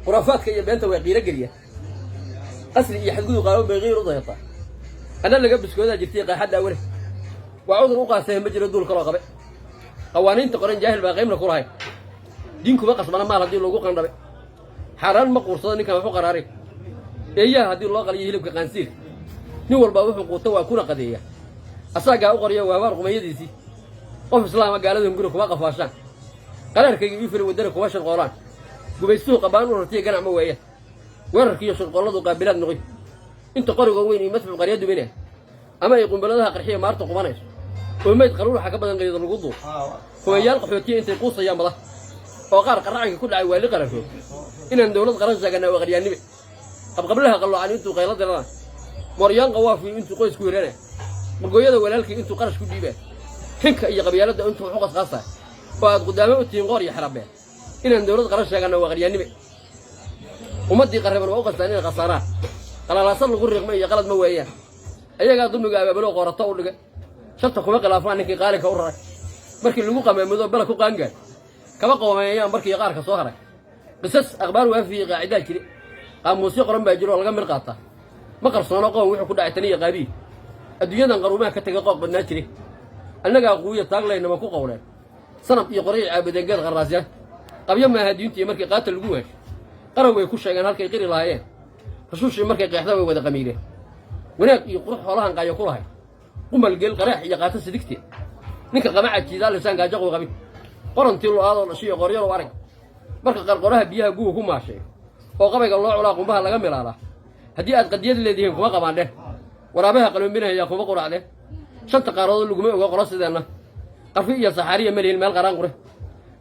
خرافات كي بنت وغيره قريه أصلي يحدقوا قالوا بغير ضيطة أنا اللي قبل سكودا جبتي حد أوله وعود روقا سهم مجرى دول كراقبة قوانين تقرن جاهل باقي من كراهي دينكم بقى صبنا ما هدي لوجو قنبة حرام مقور صدني كم فوق قراري إياه هدي الله قال يهلك قنسير نور بابه قوته وأكون قضية أساق أقريه وأمر ما يديسي قف سلام قال لهم قولوا كواقف واشان قرار كي يفر ودرك واش القرآن قبيسوق قبان ورتي قنع مويه ورك يشر قلده قابلات نغي انت قرقه وين يمثل قريه بينه اما يقوم بلدها قرحيه مارته قبانيس وما يتقروا حق بدن قيد الوضوء هو يلقى حوتي انت قوس يا مده oo qaar qaraaciga ku dhacay waali qarasho inaan dawlad qaran saagana waa qaryaanimo qablaha qalloocaan intuu qaylo dirana moryaan qawaafi intuu qoys ku yeelana margooyada walaalkii intuu qarash ku dhiibay xinka iyo qabyaalada intuu xuqas qaasa baad qadaamo u tiin qoor iyo xarabeen inaan dawlad qaran saagana waa qaryaanimo umadii qarban oo qasaanina qasaara qalalaasad lagu riqmay iyo qalad ma weeyaan ayaga dumiga abaabalo qorato u dhigay shanta kuma khilaafaan ninkii qaalinka u raray markii lagu qameemado bala ku qaangaar كما قوميان بركي قارك soo haray qisas akhbaar waafi qaacida jiri qaamuusyo qoran baa jiro laga mir qaata ma qarsoono qoon wuxuu ku dhacay taniya qaabi adduunyadan qaruumaha ka tagay qoob badnaa jiri annaga aqooyo taaglayna ma ku qowleen sanad iyo qoray caabudeen gad qaraasya qabyo ma hadiintii markii qaatal lagu waash qaran way ku sheegeen halkay qiri lahaayeen xusuushii markay qeexda way wada qamiireen wanaag iyo qurux xoolahan qaayo ku lahay qumal geel qarax iyo qaata sidigti ninka qamaca jiidaal lisaan gaajo qabi qorantii loo aado la shiyo qoryaro arag marka qarqoraha biyaha guuga ku maashay oo qabayga loo culaa qumbaha laga milaala hadii aad qadiyad leedihiin kuma qabaandhe waraabaha qaloominaya kuma quraacde shanta qaarood laguma oga qoro sideena qarfi iyo saxariya meel qaraan qure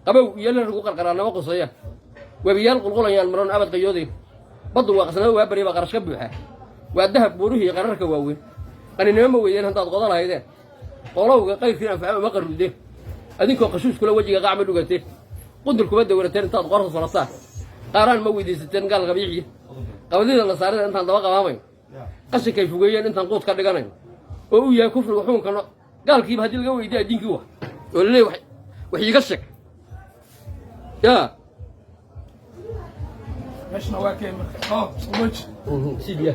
qabow iyo la rugu qarqaraanaba qosaya wabiyaal qulqulayaan maran abad qayoodeen badu waa qasnaa waa bari ba qarash ka buuxa waa dahab buuruhi qararka waaweyn qaninimo ma weeyeen hantaad qodo lahaydeen qolowga qayrkiina fahmo ma qarudeen adinkoo qashuus kula wajiga qacma dhugatay qudul kuma dawrateen intaad qorso salataa qaaraan ma weydiisateen gaal qabiixi qabadida la saaray intaan daba qabaamay qashinkay fugeeyeen intaan quud ka dhiganayn oo uu yahay kufriga xukunkana gaalkiiba hadii laga weydiiyo diinkii oo leeyahay wax iga shak ya مش نواكي مركب سيديا